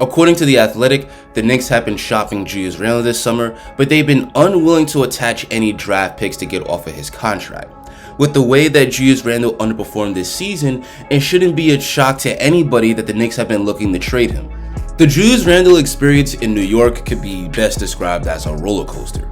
According to The Athletic, the Knicks have been shopping Julius Randle this summer, but they've been unwilling to attach any draft picks to get off of his contract. With the way that Julius Randle underperformed this season, it shouldn't be a shock to anybody that the Knicks have been looking to trade him. The Julius Randle experience in New York could be best described as a roller coaster.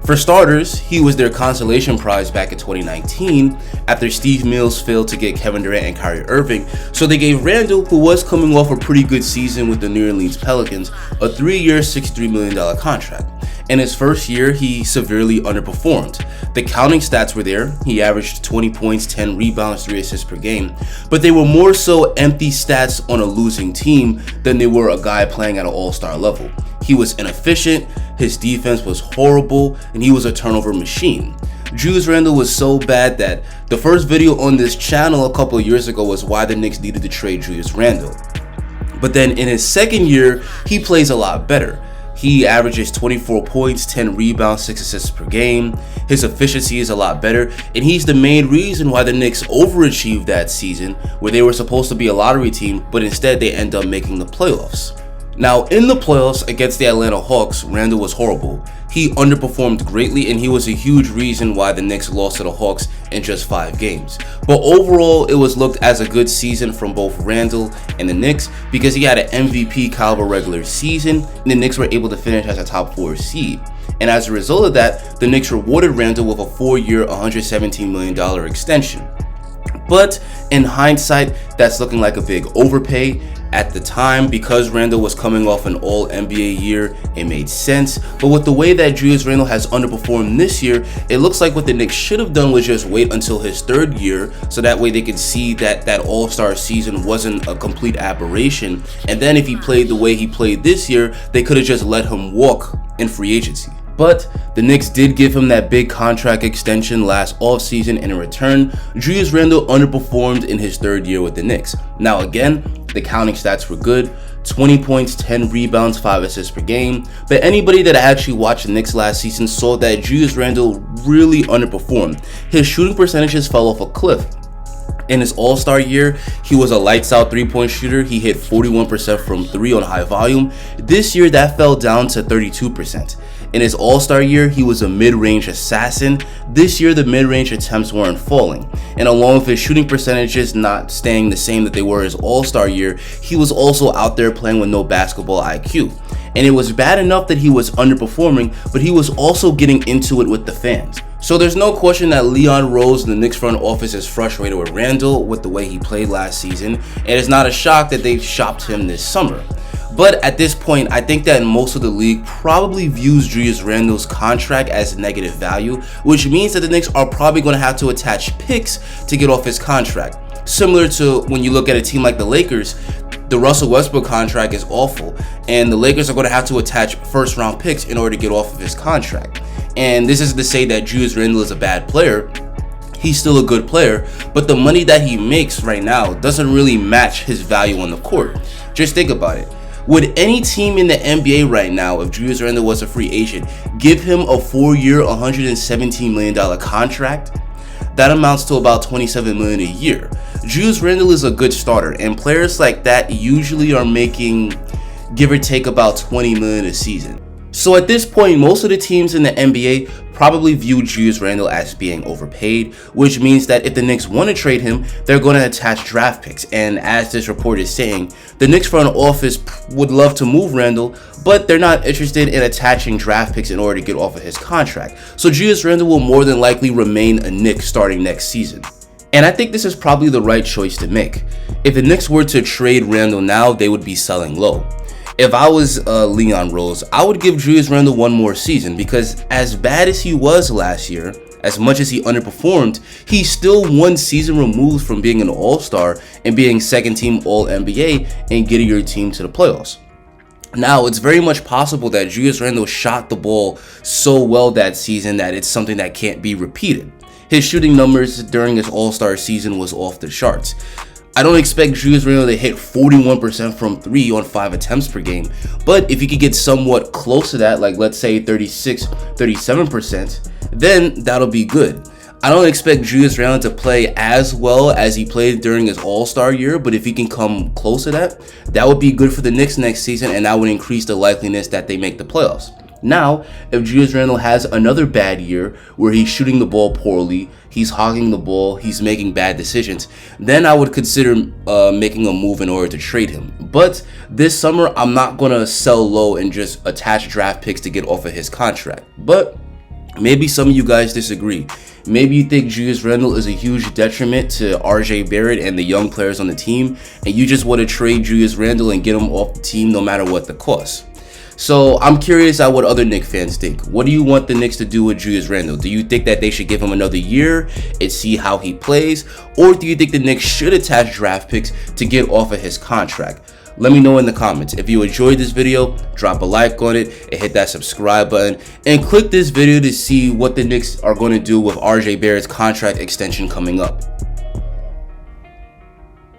For starters, he was their consolation prize back in 2019 after Steve Mills failed to get Kevin Durant and Kyrie Irving, so they gave Randle, who was coming off a pretty good season with the New Orleans Pelicans, a 3-year, $63 million contract. In his first year, he severely underperformed. The counting stats were there. He averaged 20 points, 10 rebounds, 3 assists per game, but they were more so empty stats on a losing team than they were a guy playing at an all-star level. He was inefficient, his defense was horrible, and he was a turnover machine. Julius Randle was so bad that the first video on this channel a couple of years ago was why the Knicks needed to trade Julius Randle. But then in his second year, he plays a lot better. He averages 24 points, 10 rebounds, 6 assists per game. His efficiency is a lot better, and he's the main reason why the Knicks overachieved that season, where they were supposed to be a lottery team, but instead they end up making the playoffs. Now, in the playoffs against the Atlanta Hawks, Randle was horrible. He underperformed greatly, and he was a huge reason why the Knicks lost to the Hawks in just 5 games. But overall, it was looked as a good season from both Randle and the Knicks because he had an MVP caliber regular season, and the Knicks were able to finish as a top 4 seed. And as a result of that, the Knicks rewarded Randle with a 4-year, $117 million extension. But in hindsight, that's looking like a big overpay. At the time, because Randle was coming off an all-NBA year, it made sense. But with the way that Julius Randle has underperformed this year, it looks like what the Knicks should have done was just wait until his 3rd year, so that way they could see that that all-star season wasn't a complete aberration. And then if he played the way he played this year, they could have just let him walk in free agency. But the Knicks did give him that big contract extension last offseason, and in return, Julius Randle underperformed in his 3rd year with the Knicks. Now again, the counting stats were good, 20 points, 10 rebounds, 5 assists per game, but anybody that actually watched the Knicks last season saw that Julius Randle really underperformed. His shooting percentages fell off a cliff. In his all-star year, he was a lights-out 3-point shooter. He hit 41% from 3 on high volume. This year, that fell down to 32%. In his all-star year, he was a mid-range assassin. This year, the mid-range attempts weren't falling. And along with his shooting percentages not staying the same that they were his all-star year, he was also out there playing with no basketball IQ. And it was bad enough that he was underperforming, but he was also getting into it with the fans. So there's no question that Leon Rose and the Knicks front office is frustrated with Randle with the way he played last season, and it's not a shock that they've shopped him this summer. But at this point, I think that most of the league probably views Julius Randle's contract as negative value, which means that the Knicks are probably going to have to attach picks to get off his contract. Similar to when you look at a team like the Lakers, the Russell Westbrook contract is awful, and the Lakers are going to have to attach first-round picks in order to get off of his contract. And this isn't to say that Julius Randle is a bad player. He's still a good player, but the money that he makes right now doesn't really match his value on the court. Just think about it. Would any team in the NBA right now, if Julius Randle was a free agent, give him a 4-year, $117 million contract? That amounts to about $27 million a year. Julius Randle is a good starter, and players like that usually are making, give or take, about $20 million a season. So at this point, most of the teams in the NBA probably view Julius Randle as being overpaid, which means that if the Knicks want to trade him, they're going to attach draft picks. And as this report is saying, the Knicks front office would love to move Randle, but they're not interested in attaching draft picks in order to get off of his contract. So Julius Randle will more than likely remain a Knick starting next season. And I think this is probably the right choice to make. If the Knicks were to trade Randle now, they would be selling low. If I was Leon Rose, I would give Julius Randle one more season because as bad as he was last year, as much as he underperformed, he's still 1 season removed from being an all-star and being second-team All-NBA and getting your team to the playoffs. Now, it's very much possible that Julius Randle shot the ball so well that season that it's something that can't be repeated. His shooting numbers during his all-star season was off the charts. I don't expect Julius Randle to hit 41% from 3 on 5 attempts per game, but if he could get somewhat close to that, like let's say 36, 37%, then that'll be good. I don't expect Julius Randle to play as well as he played during his All-Star year, but if he can come close to that, that would be good for the Knicks next season, and that would increase the likeliness that they make the playoffs. Now, if Julius Randle has another bad year where he's shooting the ball poorly, he's hogging the ball, he's making bad decisions, then I would consider making a move in order to trade him. But this summer, I'm not going to sell low and just attach draft picks to get off of his contract. But maybe some of you guys disagree. Maybe you think Julius Randle is a huge detriment to RJ Barrett and the young players on the team, and you just want to trade Julius Randle and get him off the team no matter what the cost. So I'm curious at what other Knicks fans think. What do you want the Knicks to do with Julius Randle? Do you think that they should give him another year and see how he plays? Or do you think the Knicks should attach draft picks to get off of his contract? Let me know in the comments. If you enjoyed this video, drop a like on it and hit that subscribe button. And click this video to see what the Knicks are going to do with RJ Barrett's contract extension coming up.